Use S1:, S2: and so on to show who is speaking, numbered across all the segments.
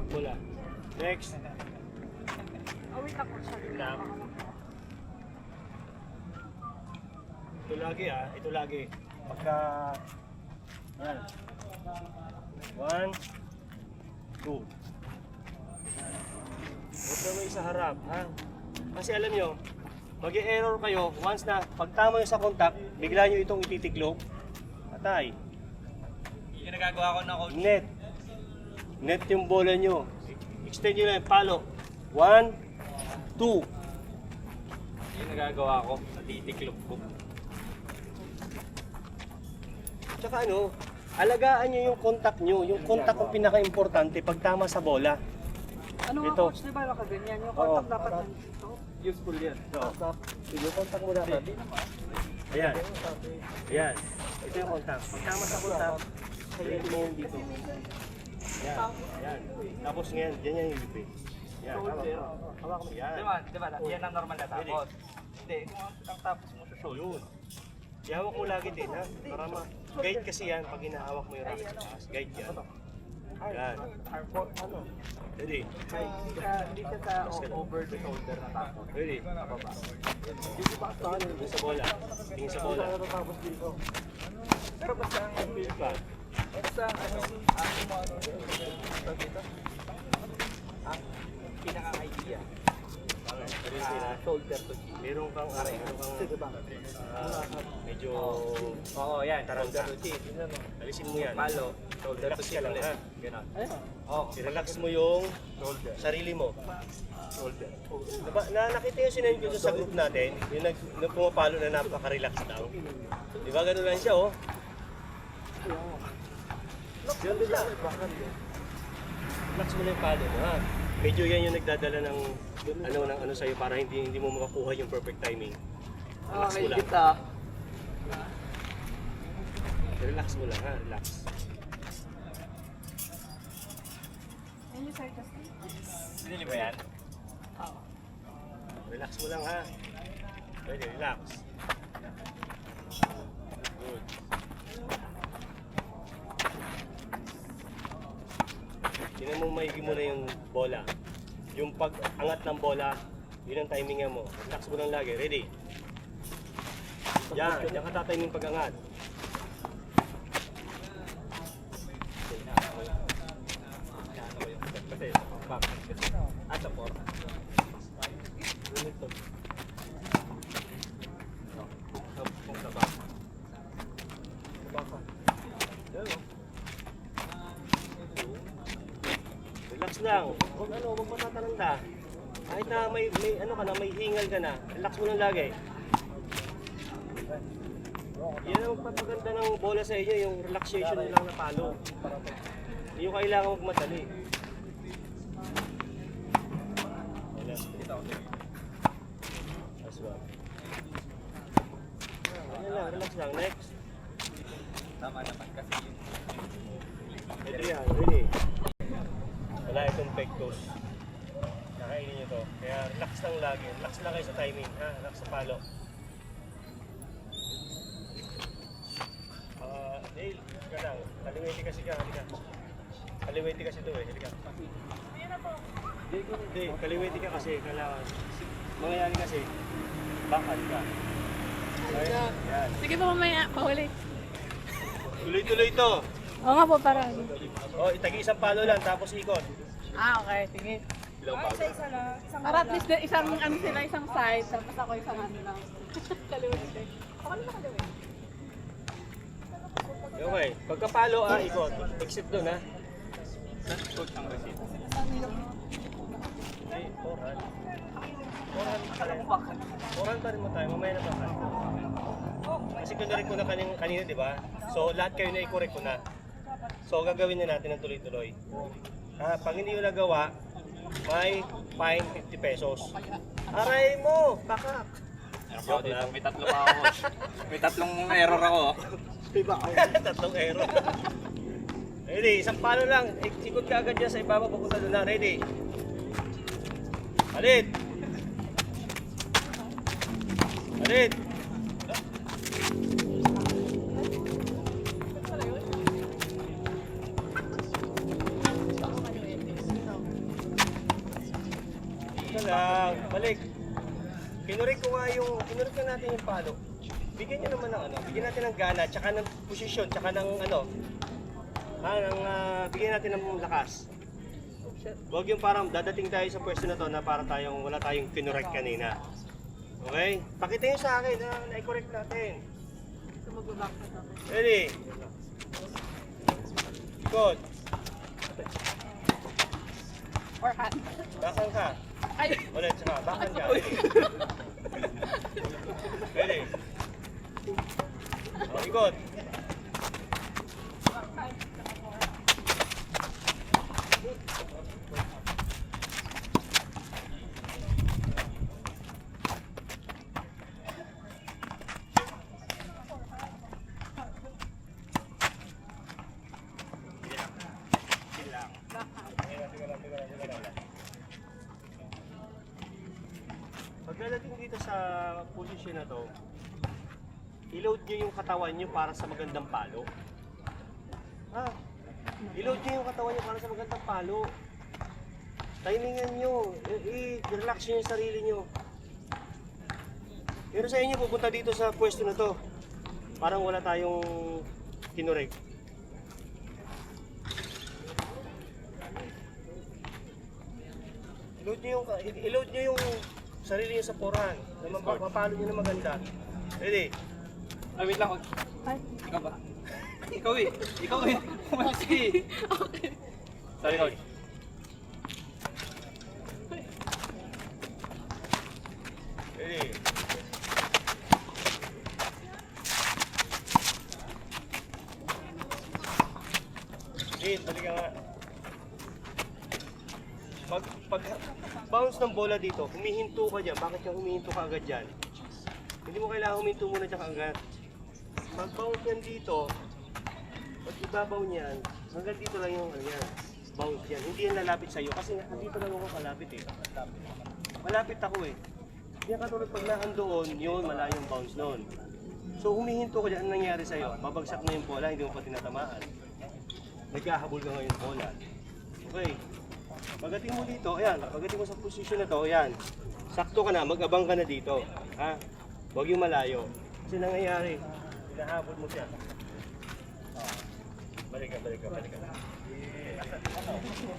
S1: Bola. Next.
S2: Wait ako siya.
S1: Tap. Ito lagi ito lagi. Pagka... Yan. 1, 2. Huwag na may sa harap, ha? Kasi alam nyo, mag-e-error kayo once na pag tama nyo sa contact, bigla nyo itong ititiklop. Patay.
S3: Yung nagagawa ko na coach.
S1: Net. Net yung bola nyo. Extend nyo lang yung palo. 1, 2.
S3: Yung nagagawa ko, natitiklop ko.
S1: Tsaka ano, alagaan nyo yung contact nyo. Yung contact ang pinaka-importante pag tama sa bola.
S2: Ano nga
S1: Ito.
S2: coach, di ba nakaganyan? Yung
S1: Oo.
S2: contact dapat nandito.
S3: Useful yan.
S1: Ito. Yung contact mo dapat. Ayan. Ayan. Ito yung contact. Pag tama sa contact, pwede mo yung dito. Ayan. Ayan. Tapos ngayon, dyan yan yung lipi. Ayan. Hawak mo. Ayan.
S3: Di ba? Yan ang normal na tapos. Hindi, kung ang tapos mo sa show.
S1: Yun. Ihawak mo lagi din ha. Para ma-guide kasi yan pag hinahawak mo yung racket. Guide yan. Yan. Ready?
S3: Hindi siya sa over the shoulder na tapos.
S1: Ready? Tingin sa bola. Tingin sa bola.
S3: Pero basta ang
S1: Feel pa.
S3: basta ano dito? Ang pinaka-idea. Shoulder to chin.
S1: Meron kang medyo
S3: Oo, yan.
S1: taranta.
S3: Shoulder to chin.
S1: Alisin mo yan.
S3: Palo. Shoulder to
S1: Relax ka
S3: chin
S1: lang
S3: ulit.
S1: ha.
S3: Ganon. Oo.
S1: I-relax mo yung
S3: Shoulder.
S1: sarili mo.
S3: Shoulder.
S1: Diba, nakita yung sinend ko sa group natin, yung nag pumapalo na napaka-relax lang. Diba gano'n lang siya oh. Yun din lang. Relax mo lang yung palo mo ha. Medyo yan yung nagdadala ng ano sa'yo para hindi mo makakuha yung perfect timing. Relax mo lang. Relax mo lang ha, relax.
S2: Any side kasi?
S3: Sinili mo yan?
S1: Relax mo lang ha. Pwede, relax. Good. Tingnan mo maigi mo na yung bola. Yung pag-angat ng bola, yun ang timing mo. Relax mo lang lagi. Ready? Yan, yan ka tatiming pag-angat.
S3: Kasi, back. At support.
S1: Ganito.
S3: Kung sa back.
S1: Yan, oh. Relax lang. Huwag matatalanda. Kahit na may may hingal ka na, relax mo lang lagi. Yan ang magpapaganda ng bola sa inyo, yung relaxation lang na palo. Hindi yung kailangan magmadali. That's well. Ayan lang, relax lang. Next.
S3: Tama naman kasi yung
S1: Ito yan, ready. Wala itong pectus. Nakainin nyo to. Kaya relax lang lagi. Relax lang kayo sa timing. Ha? Relax sa palo. Dale, ka lang. Kaliwete kasi ka. Halika. Kaliwete kasi ito eh. Halika. Hindi, kaliwete ka kasi. Kailangan. Mangyayari kasi. Bakal ka. Okay? Yan.
S4: Sige po mamaya, pahuli.
S1: Tuloy-tuloy to.
S4: Oo nga po, para.
S1: O, itagi isang palo lang. Tapos ikot.
S4: Okay, sige.
S2: Isa lang. Isang
S4: Para at least isang ano sila, isang side, tapos ako isang ano lang. Kaliwit eh. Ako naman kaliwit.
S1: Okay. Pagkapalo, ikot. Exit doon, ha?
S3: coach ang receipt.
S1: Hindi, forehand. Forehand pa rin mo tayo. Mamaya na backhand. Kasi kunwari ko na kanina, di ba? So, lahat kayo na i-correct ko na. So, gagawin na natin ng tuloy-tuloy. Pag hindi mo nagawa, may fine 50 pesos. Aray mo! Bakak!
S3: Ako dito, may tatlo pa ako. May tatlong error ako.
S1: Tatlong error. Ready, isang palo lang. Ikot ka agad dyan sa ibaba, pupunta doon na. Ready? Alit! Alit! lang. Balik. Kinurek ko natin yung palo. Bigyan nyo naman ng ano, bigyan natin ng gana, tsaka ng posisyon, tsaka ng ano, bigyan natin ng lakas. Huwag yung parang dadating tayo sa pwesto na to na para wala tayong kinurek kanina. Okay? Pakita nyo sa akin na na-correct natin.
S4: So mag-back na to.
S1: Ready? Good.
S4: Or hand.
S1: Bakan ka.
S4: Ay!
S1: Ulit, tsaka bakan ka. Ready? O, ikot. Pagdating dito sa position na to, i-load nyo yung katawan nyo para sa magandang palo. I-load nyo yung katawan nyo para sa magandang palo. Timingan nyo, i-relax nyo yung sarili nyo. Pero sa inyo, pupunta dito sa pwesto na to, parang wala tayong kinurek. I-load nyo yung sarili nyo sa porahan, na mapapalo nyo na maganda. Ready?
S3: Ay, wait lang.
S4: Ay.
S3: Ikaw ba? Ikaw eh. Ikaw eh. Umalis ka eh.
S4: Okay.
S3: Sorry, Lord.
S1: Ready? Jade, balik ka nga. Pag bounce ng bola dito, humihinto ka dyan. Bakit ka humihinto ka agad dyan? Hindi mo kailangan huminto muna dyan agad. Pag bounce yan dito, pag ibabaw niyan, hanggang dito lang yung bounce yan. Hindi yan lalapit sa'yo kasi dito lang ako kalapit eh. Malapit ako eh. Yan katulad pag naandoon, yun, malayong bounce noon. So humihinto ka dyan, anong nangyari sa'yo? Babagsak na yung bola, hindi mo pa tinatamaan. Nagkahabol ka ngayon bola. Okay. Pagdating mo dito, ayan, pagdating mo sa posisyon na to, ayan. Sakto ka na, mag-abang ka na dito. Ha? Huwag yung malayo. Kasi nangyayari, hinahabol mo siya. Balik ka.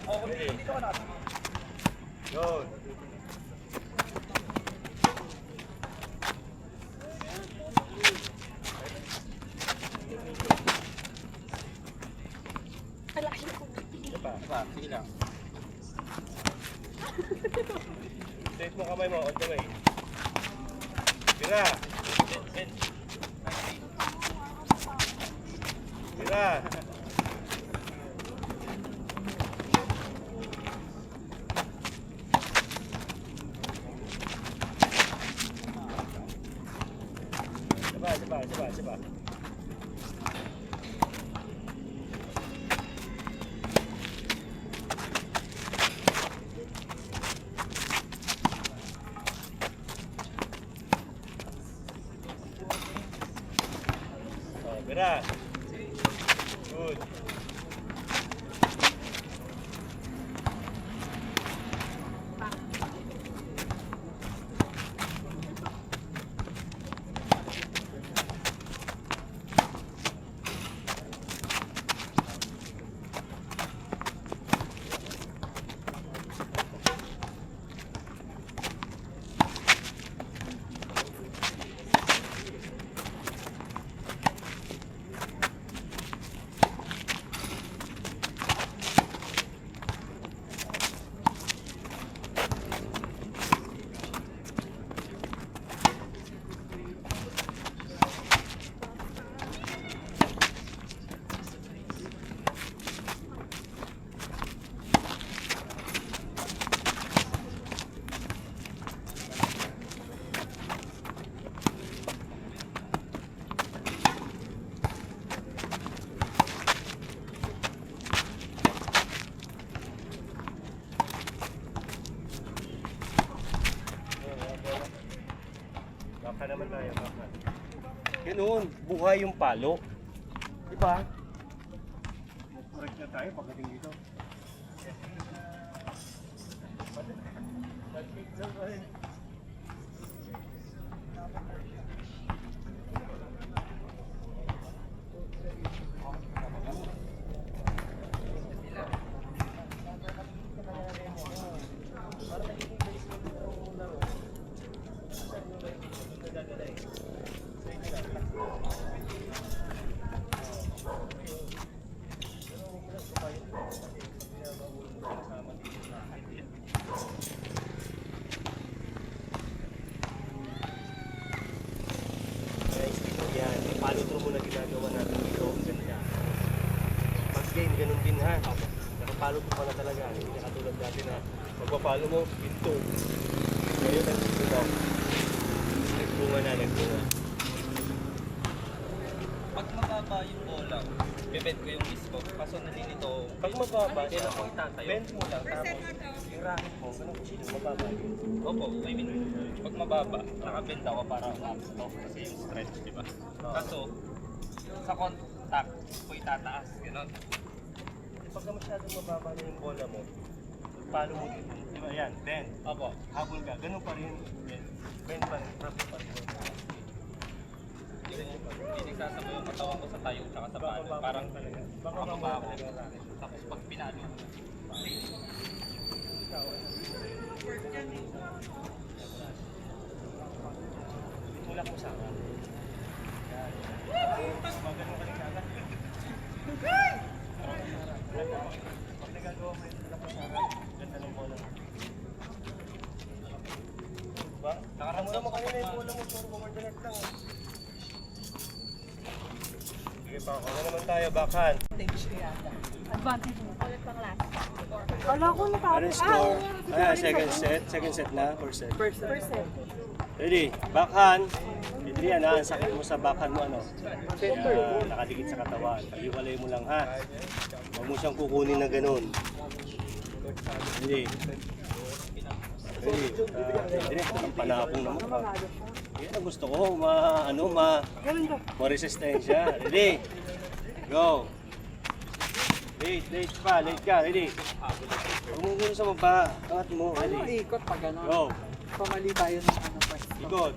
S1: Okay. Yun.
S3: Sige lang.
S1: Straight mo kamay mo, all the way. Tira. Tira. Coba. Berat. Good. Baka naman tayo, baka. Ganoon, buhay yung palo. Diba? Correct na tayo pagdating dito. Guys, ito yan. Yung follow through mo na ginagawa natin dito. Ganda. Pag game, ganun din ha. Nakapollow through ka na talaga. Hindi na katulad dati na magpa-follow mo, pinto. Ngayon, nandito daw. Nagbunga na, nagbunga.
S3: Pag mababa yung bola, bebend ko yung disco. Kaso nalilito.
S1: Pag mababa
S3: Hindi
S1: siya,
S3: na ako itatayo.
S1: bend mo lang. Tapos, yung racket mo, ganun ko siya, mababa yun.
S3: Opo, I mean, pag mababa, nakabend ako para umakas to. Kasi yung stretch, di ba? Kaso, sa contact ko itataas. Ganon.
S1: Pag na masyadong mababa na yung bola mo, follow mo dito. Di ba yan? Bend.
S3: Opo.
S1: Habol ka. Ganun pa rin. Bend. Bend pa rin. Habol pa rin.
S3: Hindi nagsasabay yung katawan ko sa tayo tsaka sa palo. Parang baka mabaho. Tapos pag pinalo,
S1: Tulak mo sa akin. Yan. Magaling ka rin agad. Pag nagagawa mo yung tulak mo sa akin, ganda ng bola mo. Diba? Nakaramdam mo kanina yung bola mo, puro over the net lang. Sige pa, ako naman tayo, backhand.
S2: Advantage mo.
S4: Ulit pang last.
S2: Wala ko natapos.
S1: Ano yung score? Second set. Second set na, first set.
S2: First set.
S1: Ready, backhand. Adrian ha, ang sakit mo sa backhand mo ano? Nakadikit sa katawan. Pag-iwalay mo lang ha. Huwag mo siyang kukunin na ganun. Ready. Ready. Ready. Panapong naman ka. Yan ang gusto ko, ma-resistensya. Ready. Go. Late pa, late ka. Ready. Huwag mo gusto sa baba. Angat mo.
S2: Ano
S1: Ready.
S2: ikot pag gano'n?
S1: Go.
S2: Pamali tayo ng ano first.
S1: Ikot.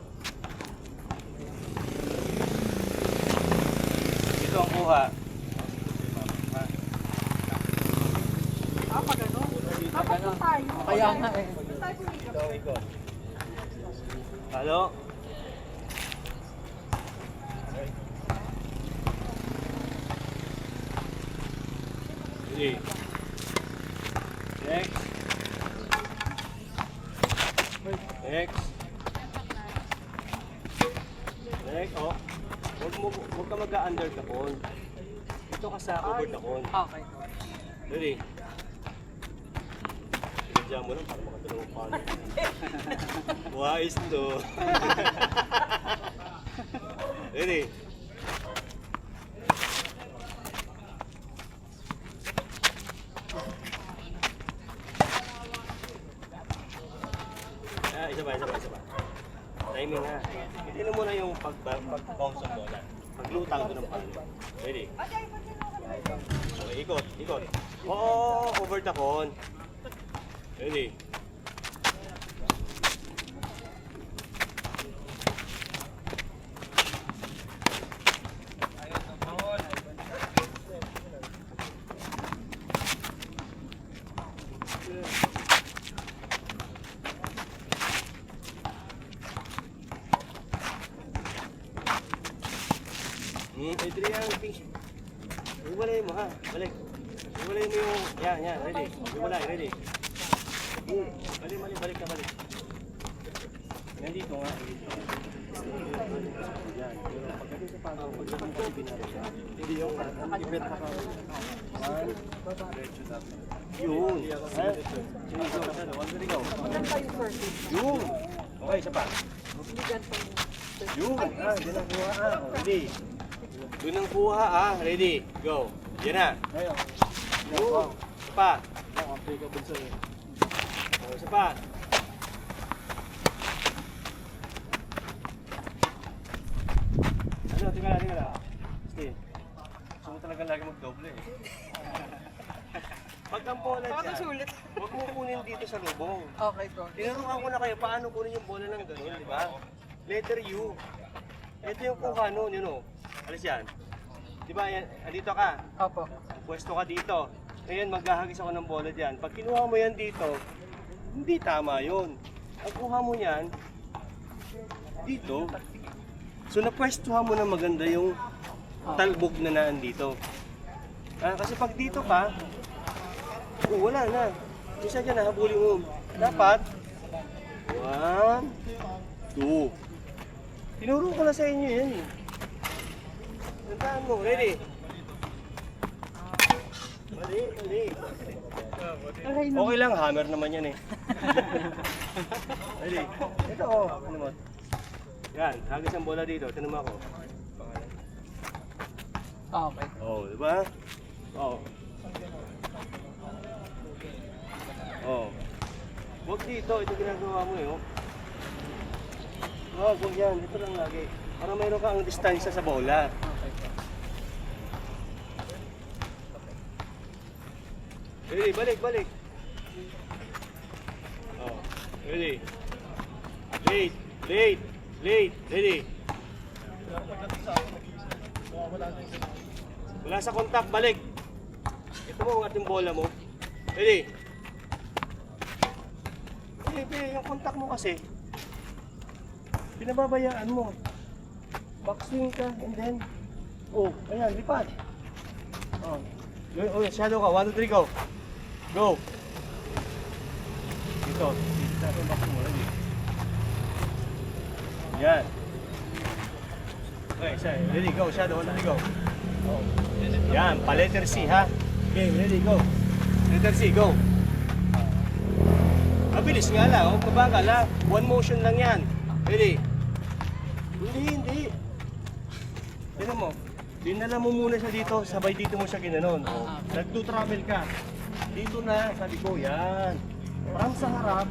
S1: Ito ang kuha.
S2: Pag gano'n? Dapat na tayo. Kaya nga eh.
S1: Ito ang ikot. Halo? Ready. Next. Next. Next, oh. Huwag ka mag-under tapon. Ito ka sa over tapon.
S2: Okay.
S1: Ready? Sinadya mo lang para makatulong ang palo. Wise to. Ready? Isa pa. Timing ha. Hindi na muna yung pag-bounce ng bola. Paglutang doon ng palo. Ready? Okay, ikot. Oo, over the con. Ready? Adrian, iwalay mo ha, balik. Iwalay mo yung, yan, ready. Iwalay, ready. Balik ka. Yan dito nga. Yan, pero pagdating sa palo, pagdating sa pinalo siya. Hindi yung ipit pa. Yun. Ha? Yun. Okay, isa pa. Yun. Yan ang kuha ha. Ready. Yun ang kuha ha. Ready. Go. Yan na. Yun. Isa pa. Isa pa. Tingnan lang. Sige. Gusto mo talaga lagi mag-doble eh. Pag Pag ang bola dyan, huwag mo kunin dito sa lubong.
S2: Okay, bro.
S1: Tinuruan ko na kayo paano kunin yung bola ng gano'n, di ba? Letter U. Ito yung kuha nun, yun o. Alis yan. Di ba, yan, andito ka.
S2: Opo.
S1: Pwesto ka dito. Ngayon, maghahagis ako ng bola dyan. Pag kinuha mo yan dito, hindi tama yun. Ang kuha mo yan, dito. So, napwestuhan mo na maganda yung talbog na naan dito. Kasi pag dito ka, wala na. Isa dyan, nahabulin mo. Dapat, 1, 2. Tinuro ko na sa inyo yan eh. Tandaan mo, ready? Mali. Okay lang, hammer naman yan eh. Ready? Ito oh, ano mo? Yan, hagis ang bola dito. Tinan mo ako.
S2: Okay.
S1: Oh, di ba? Oh. Oh. Huwag dito, ito ginagawa mo eh. Oh. Huwag yan, ito lang lagi. Para mayroon kang distansya sa bola. Ready, balik. Oh, ready. Late. Ready. Wala sa kontak, balik. Ito mo ang ating bola mo. Ready. Yung kontak mo kasi, pinababayaan mo. Backswing ka, and then, oh, ayan, lipad. Oh, shadow ka, 1, 2, 3, go. Go. Dito natin backswing mo, ready. Yan. Okay, ready, go, shadow, 1, 2, 3, go. Oh. Yan, pa letter C ha. Okay, ready, go. Letter C, go. Mabilis nga lang, mabagal ha. One motion lang yan. Ready? Hindi. Tignan mo. Dinala mo muna siya dito, sabay dito mo siya ginanon. Nagto-travel ka. Dito na, sabi ko, yan. From sa harap,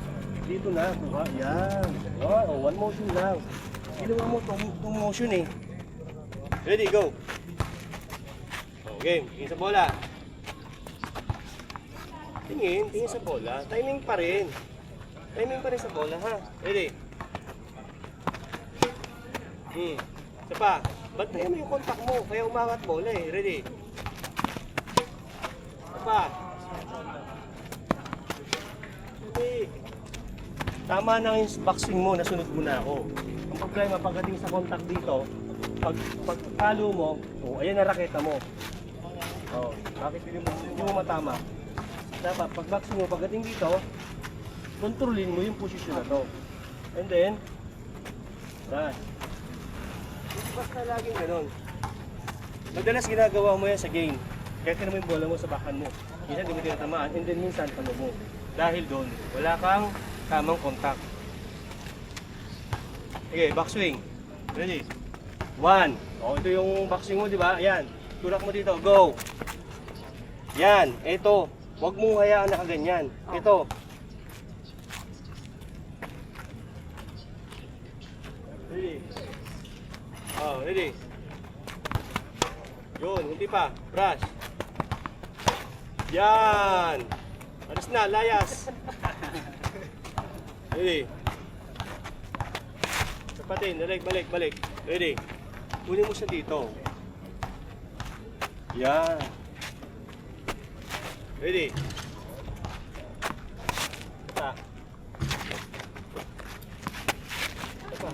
S1: dito na, kuha, yan. Oh, one motion lang. Ginawa mo two motion eh. Ready, go. Okay, tingin sa bola. Tingin sa bola. Timing pa rin sa bola ha. Ready? Isa pa. Bantayan mo yung kontak mo, kaya umangat bola eh. Ready? Isa pa. Ready? Tama na yung boxing mo, nasunod mo na ako. Ang problema pagdating sa kontak dito, pagkalo mo, ayan na raketa mo. Bakit hindi mo matama? Dapat pag boxing mo, pagdating dito, kontrolin mo yung posisyon na to. And then, dash. Basta laging ganun. Madalas ginagawa mo yan sa game. Kaya mo yung bola mo sa bakan mo. Minsan hindi mo tinatamaan, and then minsan talo mo. Dahil doon, wala kang tamang kontak. Okay, backswing. Ready? 1. Ito yung boxing mo, di ba? Ayan. Tulak mo dito. Go! Yan. Ito. Huwag mong hayaan na kaganyan. Ito. Ready? Ready? Yun. Hindi pa. Brush. Yan. Alis na. Layas. Ready? Sapatin. Balik. Ready? Kunin mo siya dito. Yan. Ready?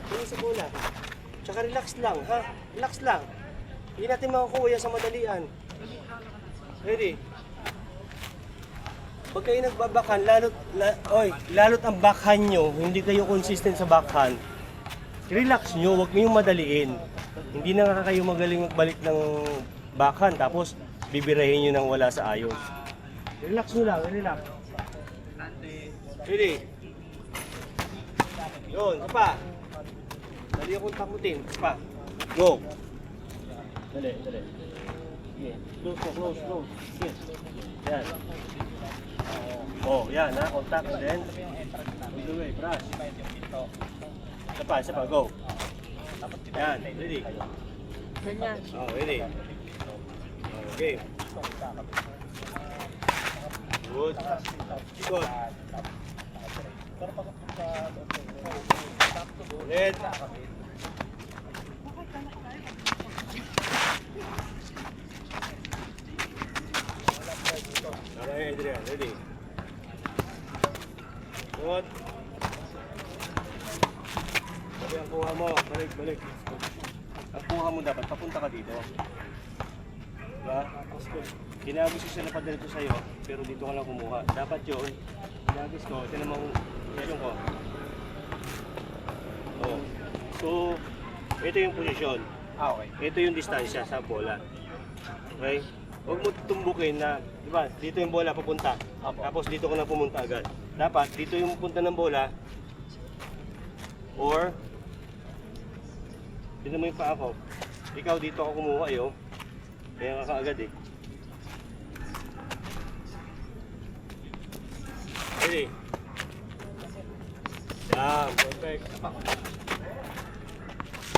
S1: Tingin sa bola. Tsaka relax lang, ha? Relax lang. Hindi natin makukuha yan sa madalian. Ready? Pag kayo nagbabakan, lalot ang backhand nyo, hindi kayo consistent sa backhand, relax nyo, huwag nyo yung madaliin. Hindi na kayo magaling magbalik ng backhand, tapos bibirahin nyo nang wala sa ayos. Relax nyo lang, relax. Ready? Yun, pa. Dali akong takutin, pa. Go. Dali. Yeah. Close. Yes. Yan. Yan ha, contact mo din. All the way, brush. Isa pa, go. Yan, ready?
S2: Ganyan.
S1: Ready? Okay. Good. Good. Ulit. Alright, Adrian. Ready? Good. Sabi ang kuha mo. Balik, balik. Ang kuha mo dapat, papunta ka dito. Diba? Ginagos ko sila pa dito sa'yo, pero dito ka lang kumuha. Dapat yun, ginagos ko, tinan mo yung ko. Oh. So, ito yung posisyon.
S3: Okay.
S1: Ito yung distansya sa bola. Okay? Huwag mo tumbukin na, di ba, dito yung bola papunta. Tapos dito ka na pumunta agad. Dapat, dito yung punta ng bola. Or, dito mo yung paa ko. Ikaw dito ako kumuha eh, oh. Kaya ka kaagad eh. Ready? Yan, perfect.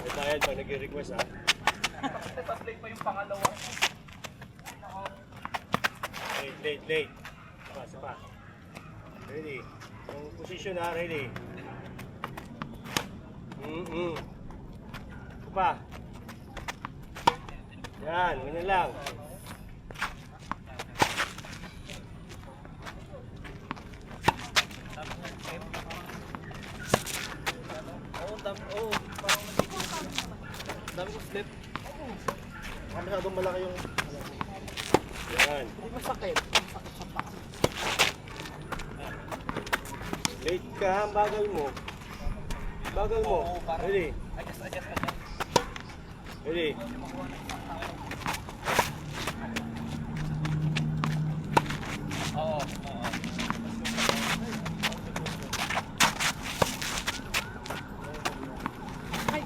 S1: Ito yan, pag nag-request ha.
S3: Play pa yung pangalawa.
S1: Late. Sapa. Ready? Yung position ha, ready? Pa. Yan, ganyan lang.
S3: Dami ko flip.
S1: Masyadong malaki yung... Yan.
S2: Hindi masakit. Masakit sa paa.
S1: Late ka, bagal mo. Bagal mo. Ready?
S3: Adjust.
S1: Ready?
S3: Oo.
S2: Ay!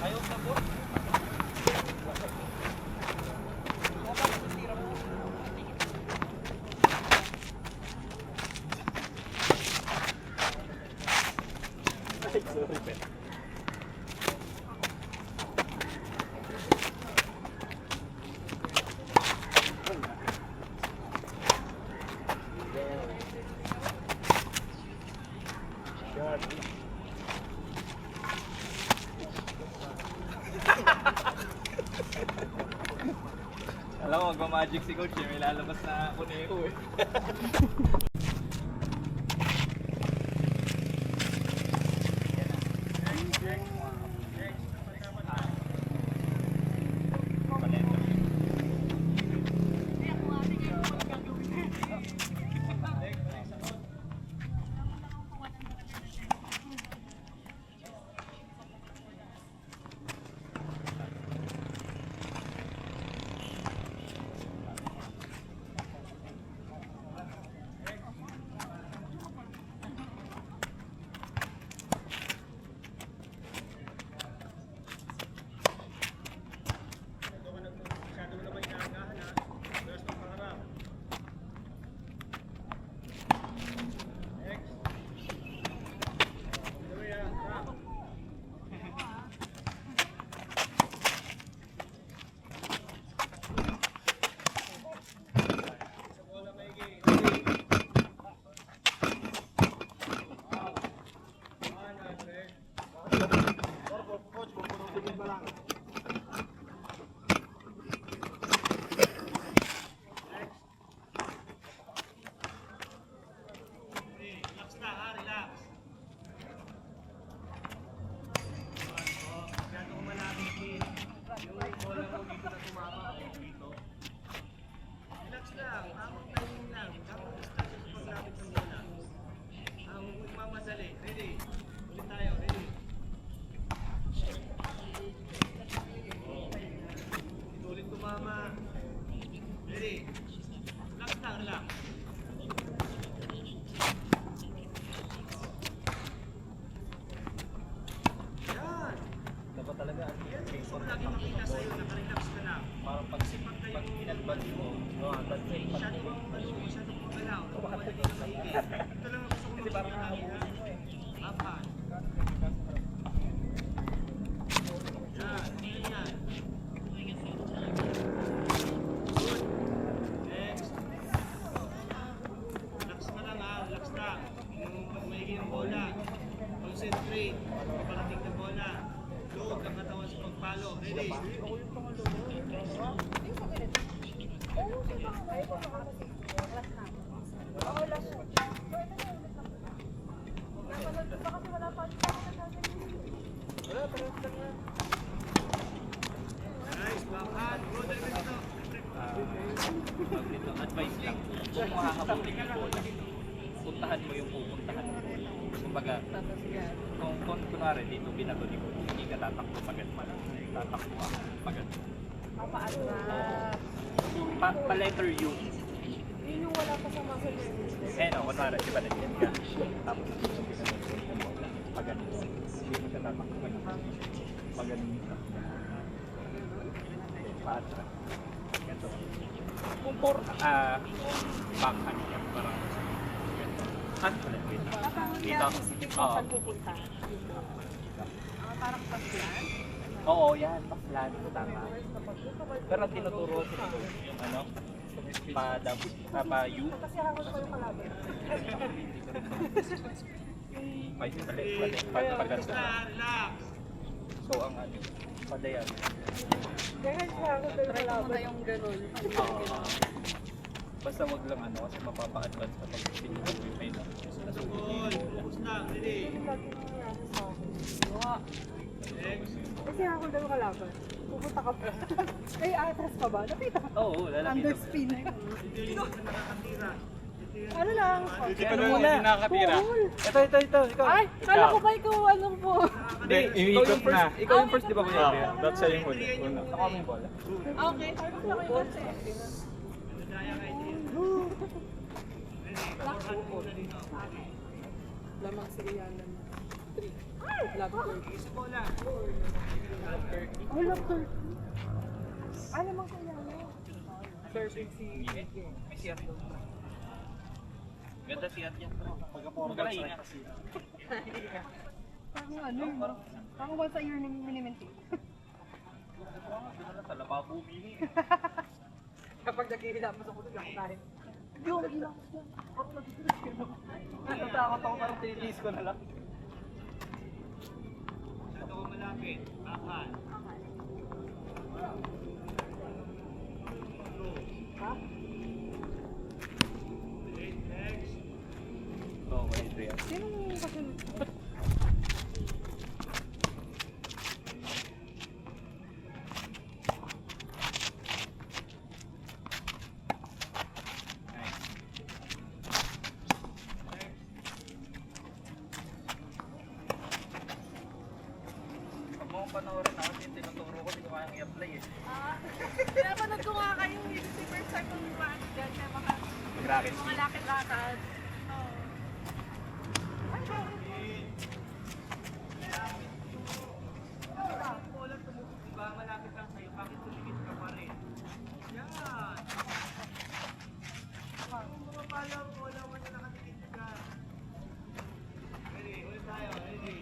S3: Ayaw na po.
S1: Ay, sorry. Yan.
S3: Alam mo, magmamagic si Coach eh. May lalabas na kuneko eh. Parang pag inadvance mo, no, advance mo, kasi parang nakabuhin mo eh.
S1: Yan.
S3: Dito, advice lang. Kung makakabuti ka bola, puntahan mo yung pupuntahan mo. Kumbaga, kung kunwari dito binato ni Coach, hindi ka tatakbo pagad pala. Tatakbo ako pagad. Pa letter U.
S4: Yun yung wala pa sa muscle memory.
S3: Eh no, kunwari, di ba nag-end ka? Tapos dito binato ni bola. Pagad. Hindi mo siya tatakbo pagad. Pagad. Paatra. Ganito. Kung backhand yan, parang hand pala, wait lang. Dito? Oo.
S4: Saan pupunta? Parang paslan?
S3: Oo, yan, paslan. Tama. Pero ang tinuturo ko yung ano, pa-U.
S4: Kasi ako ko yung kalaban.
S3: May pagkanta. So, ang ano, padayan.
S4: Ganyan siya ako yung kalaban. Yung gano'n.
S3: Basta wag lang ano, kasi mapapa-advance kapag pinuha mo yung may na.
S4: Kasi ako daw yung kalaban. Pupunta ka pa. Ay, atras ka ba? Nakita ka?
S3: Oo, lalaki.
S4: Underspin. Ano lang?
S3: Ano muna? Nakakatira. Ito, ikaw.
S4: Ay, kala ko ba ikaw ano po?
S3: Hindi, ikaw yung first. Ikaw yung first, di ba kuya?
S5: That's yung huli. Una.
S3: Ako may bola.
S4: Okay, sabi ko lang yung kasi. Lamang si Rihanna. 3. Love turkey. Oh, love turkey. Alam mo kaya mo. Serving si
S3: May siyat doon. Ganda siyat yan.
S5: Magaling.
S4: Parang ano yun? Parang once a year miniminti.
S3: Sa lababo bini.
S4: Kapag naghihila mo sa kuto, ako kahit. Hindi ako naghihila ko siya. Ako naghihila ko siya.
S3: Natatakot ako, parang tinilis ko na lang.
S1: Ito ko malapit. Akan.
S4: Ha?
S1: Next.
S3: Okay, ito yan.
S4: Sinong kasunod?
S3: Pag mo panoorin ako, yung tinuturo ko, hindi ko kayang i-apply eh.
S4: Pinapanood ko nga kayo yung super star kung paano dyan. Kaya baka
S3: Grabe.
S4: mga lakad-lakad. Oo. Ay, bakit?
S1: Bola tumukod ba? Malapit lang sa'yo. Bakit tumikit ka pa rin? Yan. Kung bumapala ang bola mo na nakatikit ka. Ready? Ulit tayo. Ready?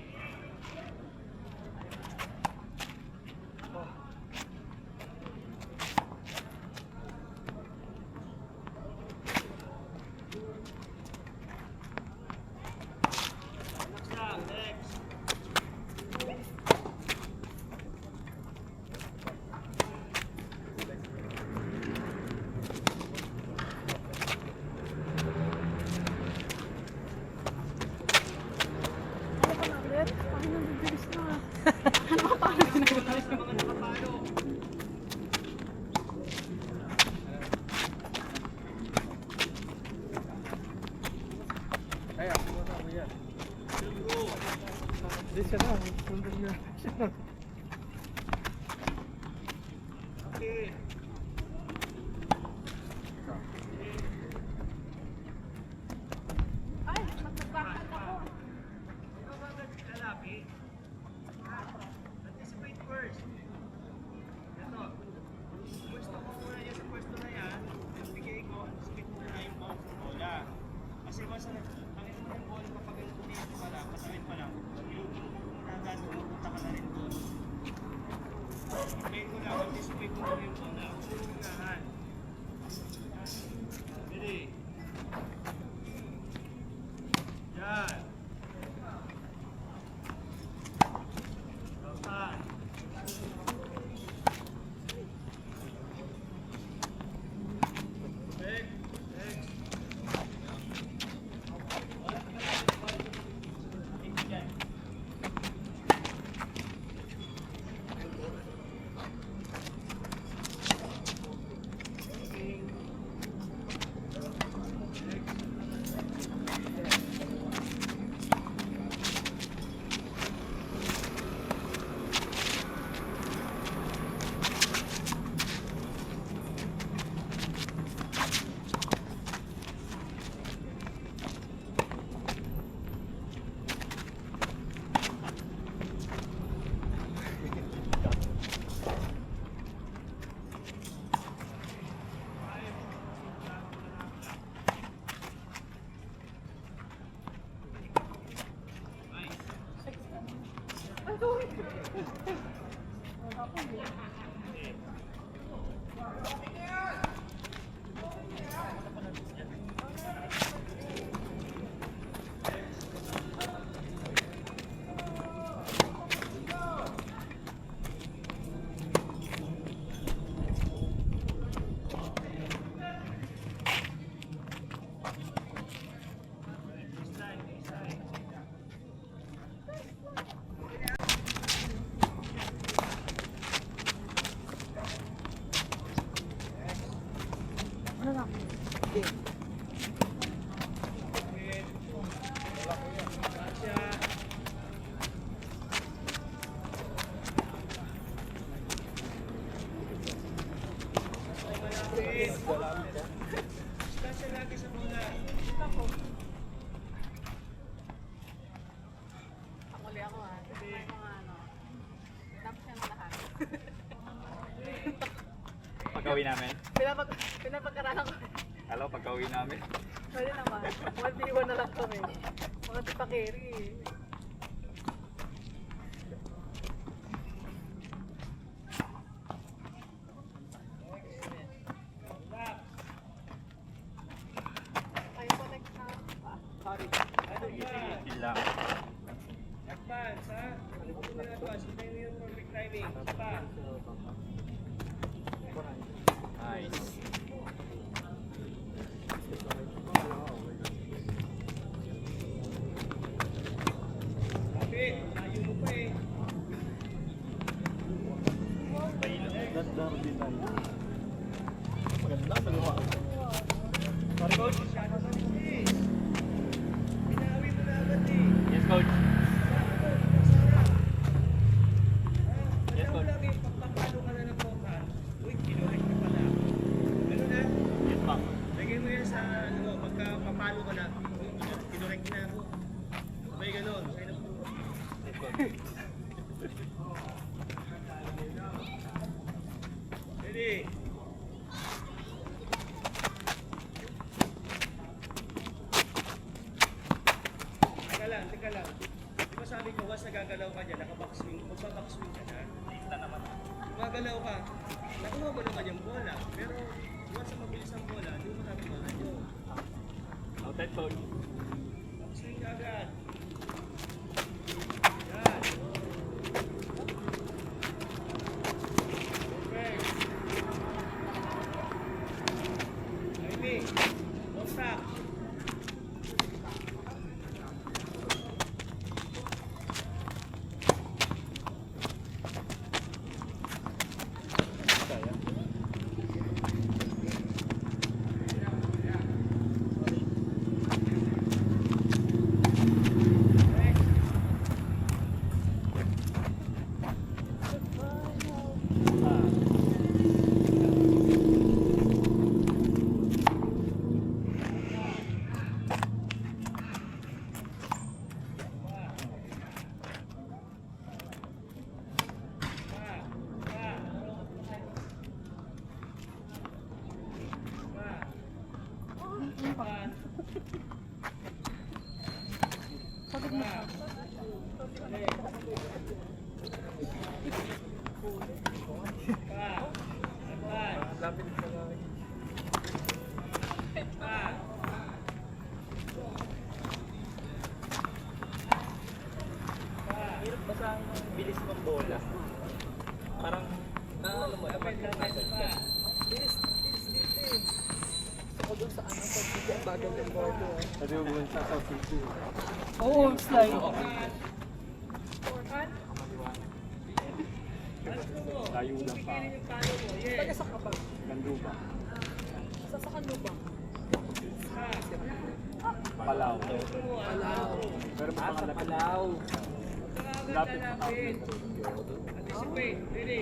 S1: Next.
S4: Ano ka na ulit? Bakit nang bibilis na? Ano ka paano ginagawa?
S1: Mga nakapalo.
S5: Ay, ako na kuya. Hindi siya na. Sundin niya.
S1: Okay.
S4: Ay, magpagbakan ako.
S1: Ikaw ba lalaki? Anticipate first. Ito. Gusto ko muna yan sa pwesto na yan. Bigay ko, anticipate muna na yung bounce ng bola. Kasi once na ang ito ng bola kapag dito pa lang, kasawin pa lang, yung nagas, pupunta ka na rin doon. Bigay ko lang, anticipate muna yung bola. Unahan. Ready? Yan. Rotan.
S4: Ano lang?
S1: Distansya lagi sa bola.
S4: Pakuli ako ah. May mga ano. Tapos yan lahat.
S3: Pag-uwi namin.
S4: Pinapagkaralan ko.
S3: Hello, pag-uwi namin.
S4: Pwede naman. 1v1 na lang kami. Mga tipa-carry eh. Kayo connect na.
S3: Chill lang.
S1: Advance, ha? Advance. Hintayin mo yung perfect timing. Pa.
S3: Nice.
S1: Okay, layo mo pa eh.
S5: That Darby na yun. Maganda, dalawa.
S1: Sorry, coach. Masyado ka nito eh. Binawi mo na agad eh.
S3: Yes, coach.
S1: Yes, coach. Lagi, pagpapalo ka na ng boka. Uy, kinurek ka pala. Ano na?
S3: Yes, ma'am.
S1: Lagay mo yan sa, ano, pagka papalo ka na. Uy, kinurek na ako. Sabay ganon. Sabay na po.
S3: Yes, coach.
S1: Ready? Teka lang. Di ba sabi ko, once nagagalaw ka dyan, naka-backswing, magpa-backswing ka na.
S3: Lista naman.
S1: Gumagalaw ka, nakuha mo naman yung bola. Pero once na mabilis ang bola, hindi mo natamaan yun.
S3: Outside, coach.
S1: Backswing ka agad. Yan. Perfect. Timing. Contact.
S5: Lapit na lang.
S3: Hirap ba sa bilis ng bola? Parang, ano mo,
S2: Bilis dito eh. Ako dun sa ano, sa video, ang bagal ng board eh.
S5: Sabi mo dun sa South City.
S2: Oo, slide.
S5: Tayo lang pa.
S2: Taga sa ka ba?
S5: Ganduba.
S2: Sa kano ba?
S5: Palaw.
S2: Palaw.
S5: Pero mas mga lapit.
S2: Palaw.
S5: Lapit sa South City.
S1: Anticipate. Ready?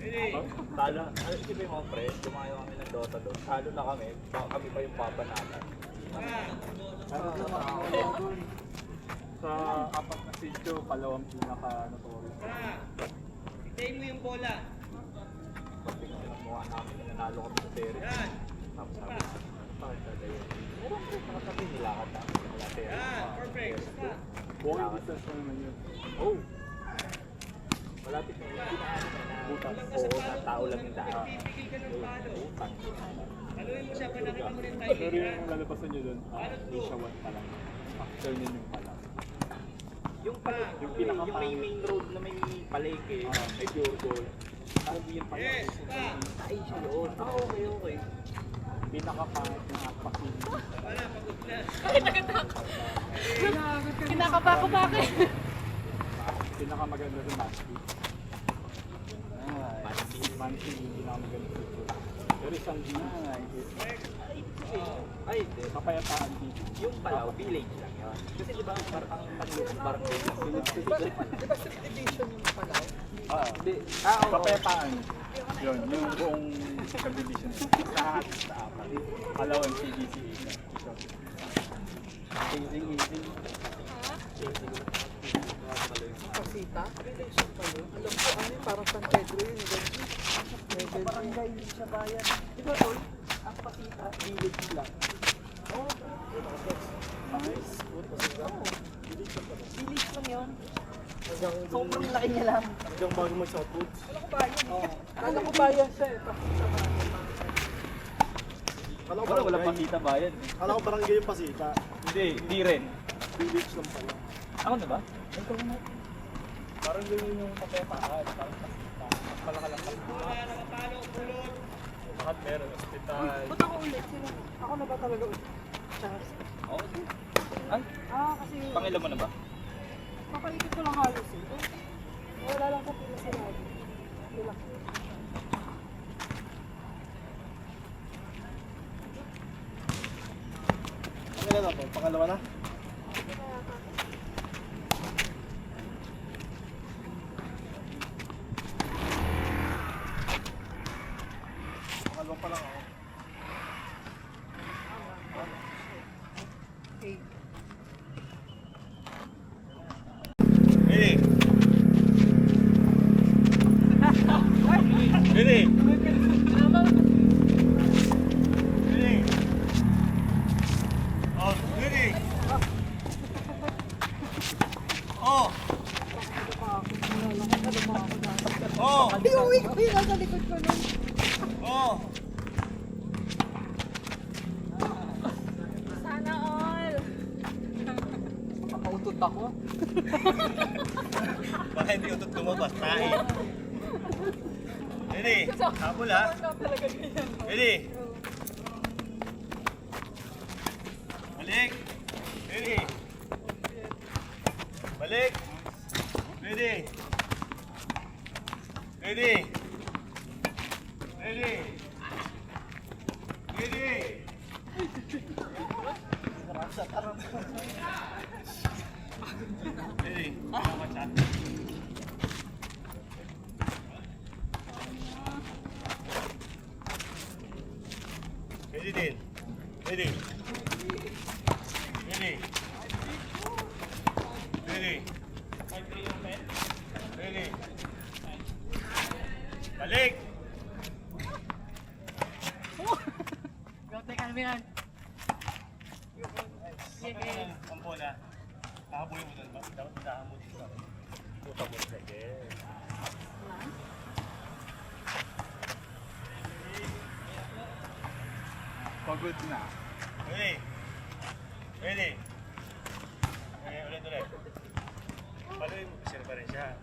S1: Ready?
S3: talo, di ba yung mga pre, tumayo kami ng Dota doon. Talo na kami, baka kami pa yung papanatan.
S5: Sa apat na sityo, Palaw ang pinaka-notorious.
S1: Hintayin mo yung bola.
S3: Pag pinamukha namin, nanalo kami sa series.
S1: Yan.
S3: Tapos sabi, bakit na tayo? Meron ko, nakatabi, nilakad namin. Wala series.
S1: Yan. Perfect. Isa.
S5: Walking distance pa naman yun.
S3: Oh! Malapit na yung pinaan na
S5: Butas.
S3: oo, na tao lang yung daan.
S1: Pipigil ka ng palo.
S3: Utang.
S1: Paluin mo siya pa nakita mo rin
S5: Pero
S1: timing.
S5: yung lalabasan nyo dun, Asia 1 pa lang. After nun yung pala.
S3: Yung pala, yung main road na may palengke, may pure gold. Parang yun pala.
S1: Yes. Pa.
S3: Ay, siya yun. Ah, okay, okay.
S5: Pinaka-pangit na pakin.
S1: Wala. Pagod na.
S4: Kinakaba ko bakit?
S5: Pinaka-maganda dun, Masti.
S3: Masti.
S5: honestly, hindi na kami ganun picture. Pero isang ay, hindi. Kapayapaan dito.
S3: Yung Palau, village lang yun. Kasi di ba parang barangay lang.
S2: Di ba subdivision yung Palau?
S5: Hindi. Kapayapaan. Yun, yung buong subdivision. Lahat sa apat. Palaw and CDCA.
S2: Pasita? Village yung Palau. Alam ko, ano yun, parang San Pedro yun. Level
S5: Barangay sa bayan. Di ba, Tol? Ang Pasita, village lang.
S2: Village lang yun.
S5: Sobrang laki niya lang.
S1: Hanggang bago mag-southwoods.
S2: Alam ko bayan eh. Alam ko bayan siya eh. Pasita bayan.
S5: Wala Pasita bayan.
S1: Alam ko barangay yung Pasita.
S5: Hindi rin.
S1: Village lang pala.
S5: Ako na ba? Ito na. Parang gawin yung kapayapaan. Parang Pasita. Palakalang
S1: Lahat meron, hospital.
S2: Ba't ako ulit? Sino? Ako na ba talaga ulit? Charles.
S5: Oo. Ay,
S2: Kasi
S5: pangilan mo na ba?
S2: kakalikot ko lang halos eh. Wala lang ko pila sa lagi. Pila.
S1: Ano na po? Pangalawa na? Pangalawa pa lang ako.
S2: Okay.
S1: Ready? Ready? Ready? Oh, ready? Oh! Oh!
S2: Ay, uwi ko yun. Nasa likod ko nun.
S1: Oh!
S4: Sana all.
S2: Nakautot ako.
S1: Baka hindi utot lumabas, tae. Ready? Habol ha?
S4: Talaga ganyan.
S1: Ready? Balik! Ready? Balik! Ready? Ready? Ready? Ready? Ready? Ready din. Ready. Ready. Ready. Ready. Balik!
S4: Gote ka namin yan.
S1: Ang bola. Kahaboy mo doon. Dapat tindahan mo dito. Puta mo. Sige.
S5: Pagod na.
S1: Ready. Ready. Ulit. Paluin mo. Sir pa rin siya.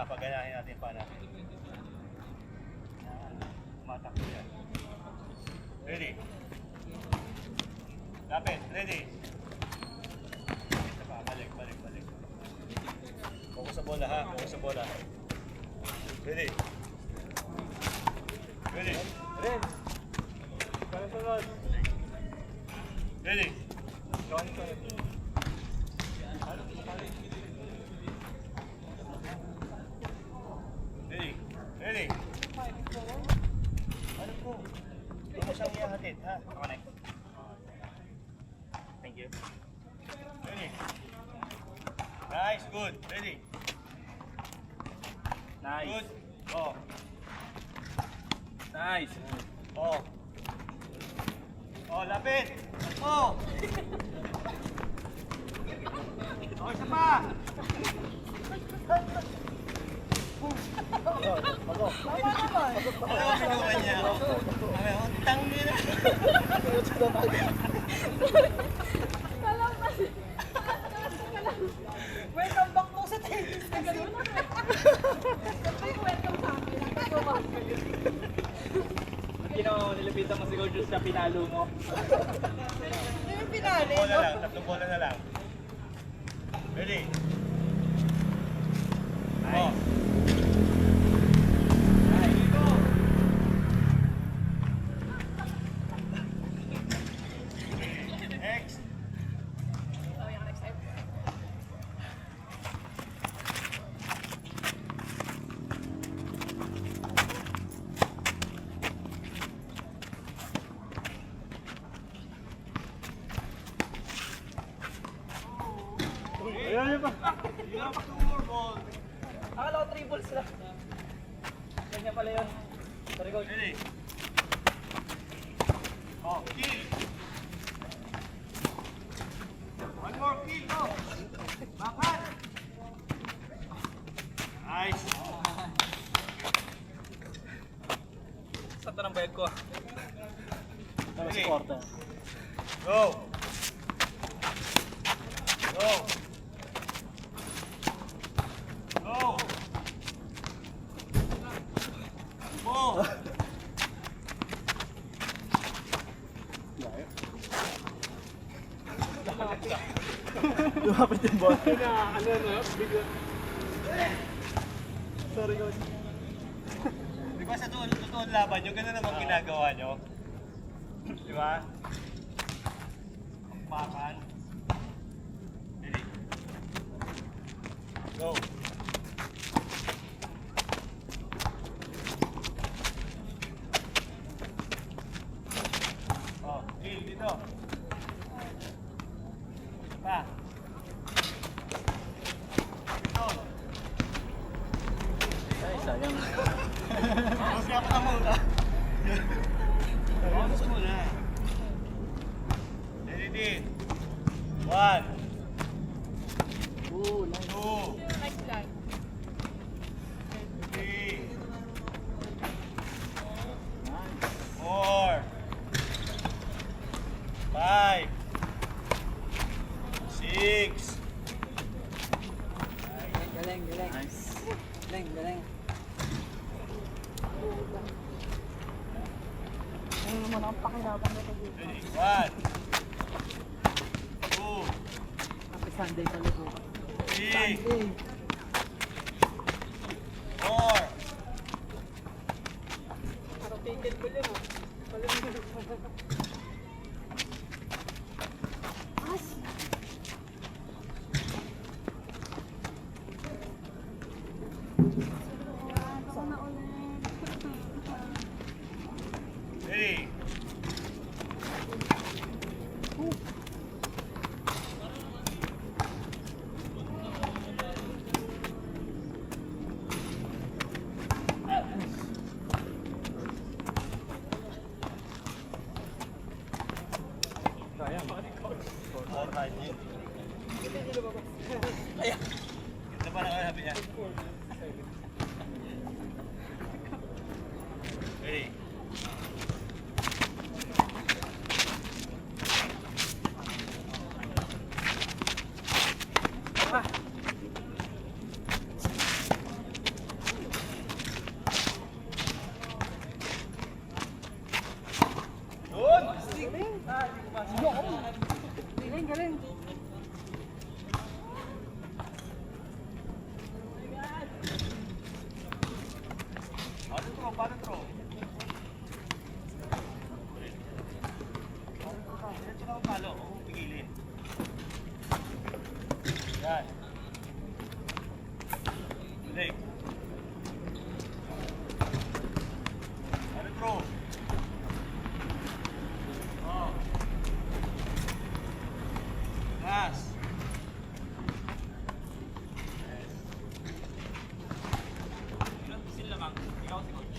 S1: Paganahin natin pa natin. Tumatakbo yan. Ready. Lapit. Ready. Ito pa. Balik. Focus sa bola ha. Focus sa bola. Ready. Ready.
S5: Ren! Sunod.
S1: Ready. Ready. Ready. Ano po? Hindi mo siyang ihahatid, ha? Connect. Thank you. Ready. Nice, good. Ready.
S5: Nice.
S1: Good. Oh.
S5: Nice.
S1: Oh. Oh, lapit. Oh. Oh, isa pa. Ano ang pinuha niya? Ano, tang nila.
S2: Welcome back po sa tennis.
S4: Welcome sa akin.
S5: Nilapitan mo si Gorgeous sa pinalo mo.
S2: Ano yung pinali?
S1: Tatlong bola na lang. Ready? Oh.
S5: Nice.
S3: balls lang. Ganyan pala yun. Sorry, coach.
S1: Ready? Oh, kill! One more kill, go! Bakal! Nice!
S3: Saan ito ng bayad ko?
S1: Ready? Go! Go! Go! Go!
S5: Lumapit yung ball.
S1: Di ba sa totoong laban nyo, gano'n naman ginagawa nyo? Di ba? Bakal. Ready? Go! Oh, kill dito. Pa. Dito.
S5: Ay, sayang.
S1: Mas kaya pa muna. Mas muna. Ready? 1, 2,
S4: Next lang.
S1: 3, 4, 5, 6.
S2: Galing, galing.
S5: Nice.
S2: Galing, galing.
S4: Ano naman ang pakinaban nito dito?
S1: Ready? 1, 2,
S2: Happy Sunday pala po.
S1: 3,
S2: Sunday.
S1: 4.
S4: Parang ticket ko yun ah. Sana ulit.
S1: Ready? Or hygiene. Ayan. Ganda pa na sabi niya. Ready? Yun!
S4: Galing, galing.
S1: Paano throw? Diretso na ang palo. Oo, pigilin. Yan. Leg. Paano throw? Oh. Last.
S3: Sila lang. Ikaw si coach.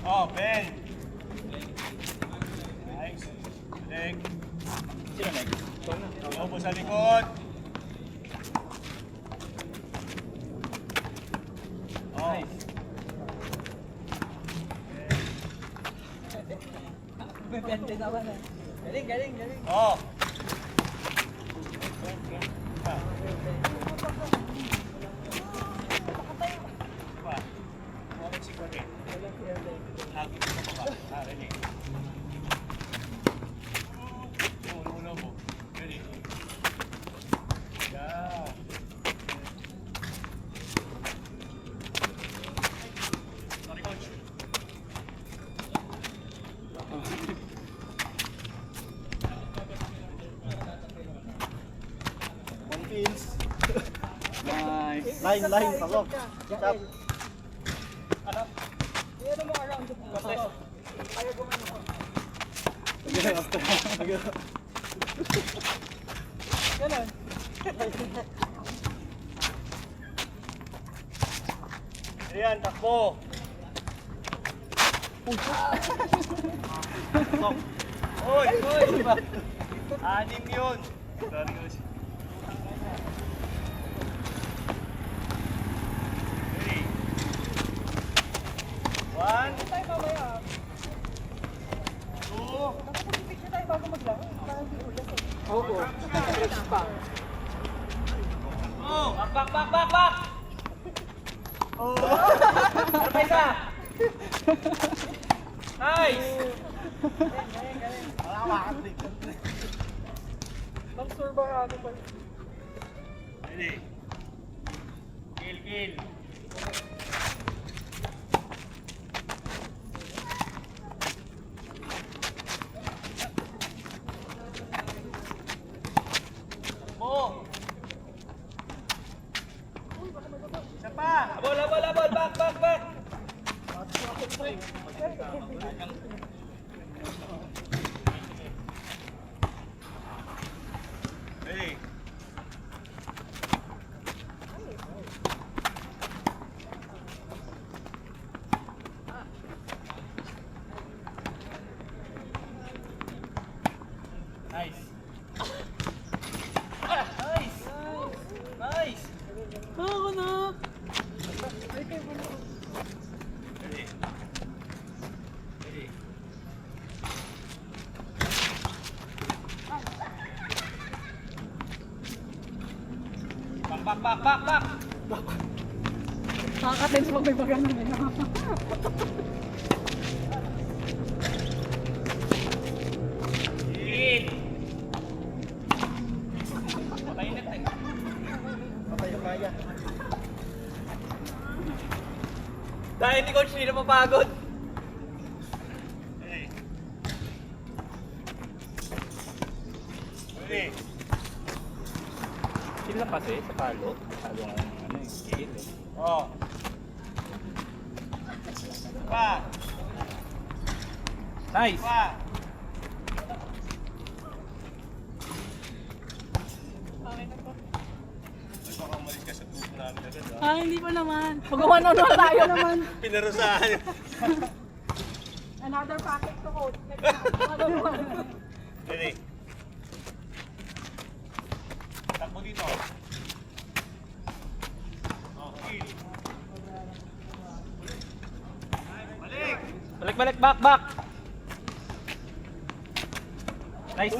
S1: Oh, bend. Nice. Leg.
S3: Sila next.
S1: Opo sa likod. Oh.
S3: Nice.
S2: Bebente naman eh. Galing, galing, galing.
S1: Oh. Pa. Bakit si Kote? Lagi ko pa ba? Ready? Ulo mo. Ready? Yeah. Sorry, coach.
S5: One kills. Nice. Line, pasok. Chop.
S2: Ano mo around the pool? Ayaw gumano.
S5: Again, after.
S2: Ganun.
S1: Ayan, takbo. Oy, oy. Anim yun. Sorry, guys. Ready? One,
S2: Tayo mamaya.
S1: two,
S2: Picture tayo bago maglaro. Para hindi ulas eh. Oo. Stretch pa.
S1: oh!
S3: Back!
S1: Oh!
S3: Ano isa? Nice!
S2: Nag-surbarado pa.
S1: Ready? Kill. Mo! Isa pa!
S3: Abol! Back!
S1: Ready?
S3: Nice! Nice!
S2: Ako na.
S1: Ready? Ready?
S3: Back!
S4: Nakaka-tense pag may bagang namin.
S3: Hit! Mainit eh.
S1: Patay yung maya.
S3: Dahil ni Coach hindi na mapagod.
S1: Ready? Ready?
S3: Sila kasi sa palo. Palo nga ano eh. Hit eh.
S1: Oh. Pa!
S3: Nice!
S1: Pa! Ay, baka umalis ka sa tubo namin agad, ha?
S4: Hindi pa naman. Pag-1-1 tayo naman.
S1: Pinarusahan.
S4: Another packet to coach. Another one.
S1: Ready? Takbo dito. Oh, kill. Balik!
S3: Back! Nice!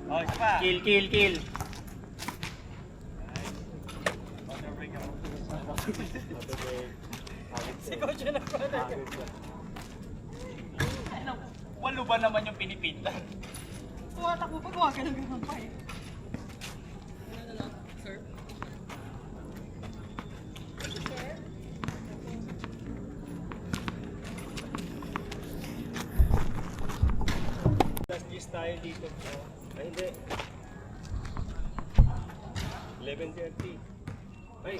S1: Oh, isa pa.
S3: Kill!
S1: Water break ako.
S2: Si Coach na nagpala.
S3: Walo ba naman yung pinipintan?
S2: Tumatakbo pa, gumagalaw pa eh.
S1: Last gist tayo dito. Ay, hindi. 11:30. Ay,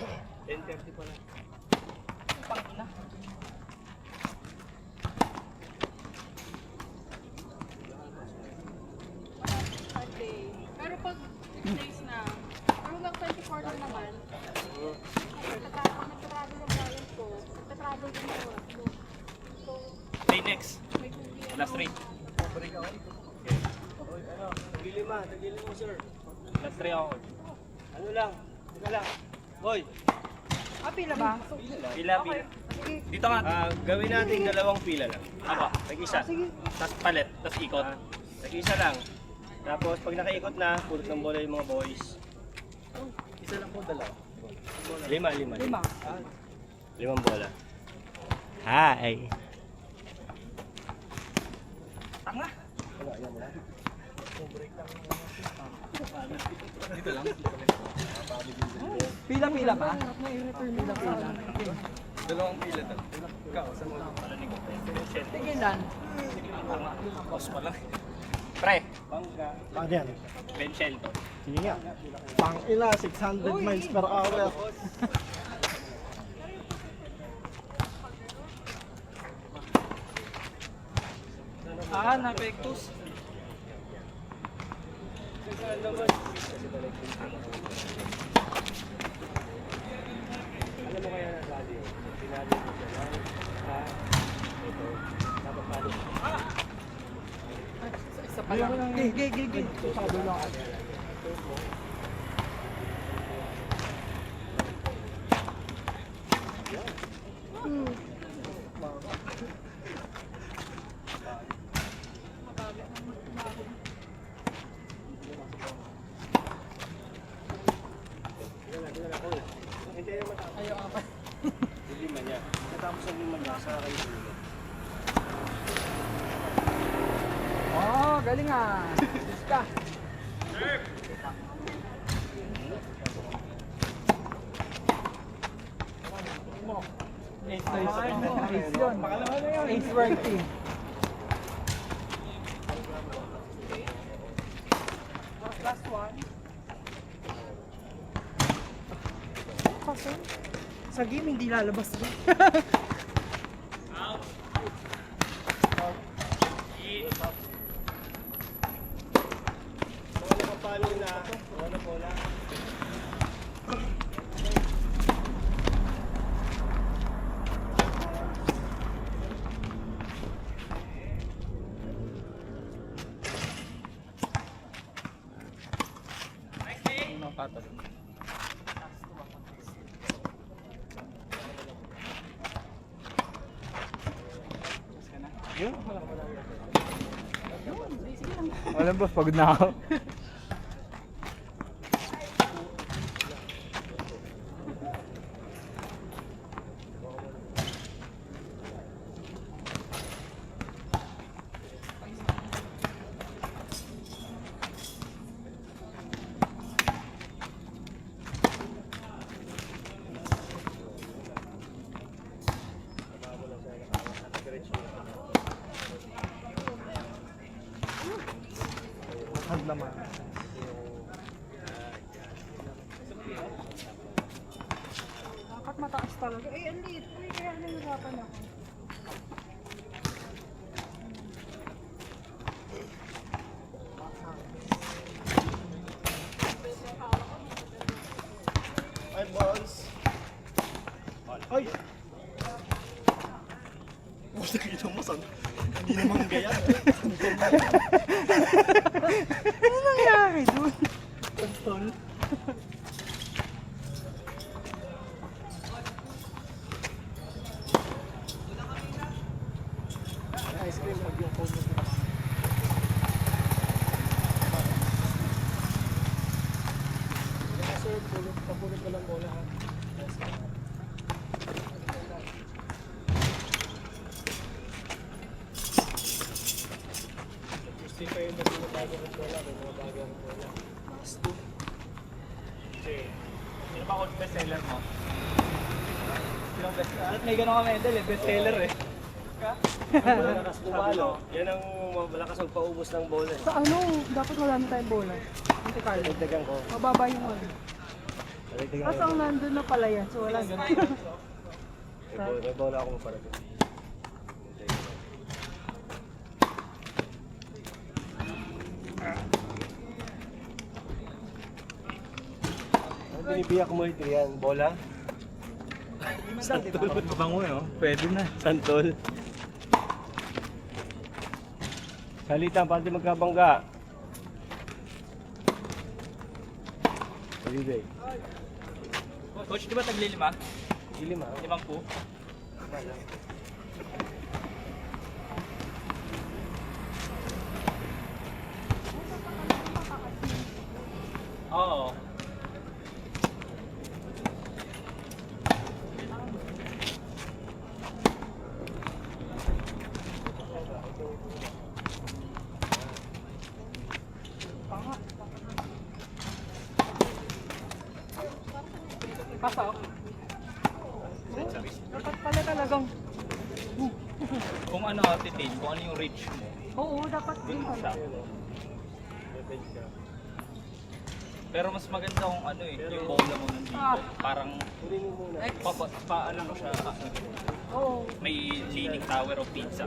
S1: 10:30 pala.
S4: Sunday. Pero pag days na, hanggang 24 lang naman, nagtatravel ang client ko, nagtatravel din ako. So,
S3: Play next.
S4: may kundi
S3: Last 3.
S1: Tagilin mo, sir.
S3: Last 3 ako.
S1: Ano lang? Teka lang. Boy,
S2: Pila ba?
S3: Pila. Dito nga.
S1: gawin natin dalawang pila lang.
S3: Aba.
S1: Tag-isa.
S3: Tapos palit. Tapos ikot.
S1: Tag-isa lang. Tapos pag nakaikot na, pulot ng bola yung mga boys.
S3: Isa lang po dalawa.
S1: Lima.
S2: Lima.
S1: Limang bola. Hi!
S3: Tanga.
S2: Pila ba?
S3: Dalawang pila to. Ikaw, saan mo pala ni ko?
S2: Tigilan.
S3: Boss pa lang. Pre,
S1: Ano yan?
S3: benchel to.
S1: Sige nga. Pang ila, 600 miles per hour.
S3: Napektus.
S1: Alam mo kaya na value? Pinali mo siya lang. Ito. Dapat value.
S2: Isa pa lang. Gig. Sabi lang ako.
S1: Hindi naman matapos.
S2: Ayaw ako.
S1: Yung lima niya. Natapos ang lima niya. Saka kayo sulo.
S2: Oh, galing ah. Basta. Ace yun. Ace worthy.
S4: Last one.
S2: Kaso, sa game hindi lalabas ba?
S1: Mga nakapalo na. Wala po na.
S5: Alam boss, pagod na ako. Hadlaman.
S4: Dapat mataas talaga. Eh, ang liit. Uy, kaya nahihirapan ako.
S1: Ay, balls. Ay! Basta kita mo, son. Hindi naman gaya.
S2: Ano nangyari doon?
S1: Tol. Ice cream, pag yung phone mo. Sir, pulot ko lang bola ha. Gusto pa yung mga bago ng bola, may mga bago ng bola.
S3: Sino ba ang best seller mo? Sino best seller? May ganun ka medal eh, best seller eh.
S1: Malakas pumalo. Yan ang malakas magpaubos ng bola.
S2: Sa ano, dapat marami tayong bola. Monte Carlo.
S1: Dagdagan ko.
S2: Mababa yung ano.
S1: Dagdagan
S2: Kaso ang nandun na pala yan, so wala ganun.
S1: May bola akong parating. Ang binibiyak mo ito yan, bola? Santol.
S5: Bango eh, oh. Pwede na.
S1: Santol. Salita, pati magkabangga. Salibay.
S3: Coach, di ba taglilima?
S1: Dilim ha?
S3: 5 po? Oo.
S2: Pasok. Dapat pala talagang,
S3: Kung ano attitude, kung ano yung reach mo.
S2: oo, dapat din pala.
S3: Pero mas maganda kung ano eh, yung bola mo nandito. Parang paano mo siya,
S2: Oo.
S3: may leaning tower of pizza.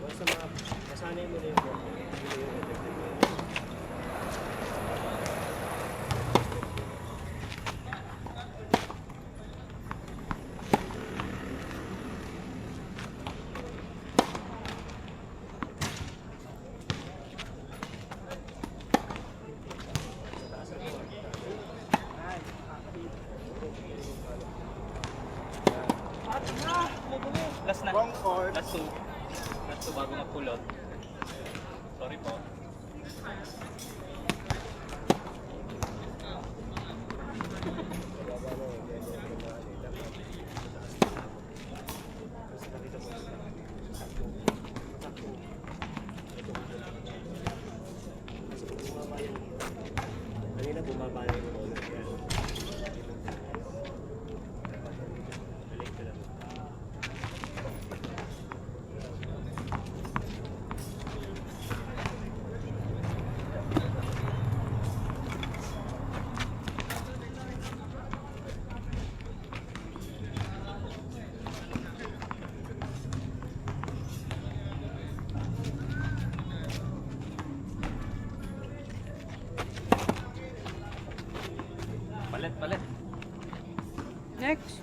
S1: Basta masanay mo na yung buhok. Yun yung effective mo.
S3: Last na.
S5: Wrong chord.
S3: Last two. Last two bago magpulot. Sorry po.
S1: Kanina bumaba na yung ulo. Balik ko lang.
S3: Palit, palit.
S4: Next.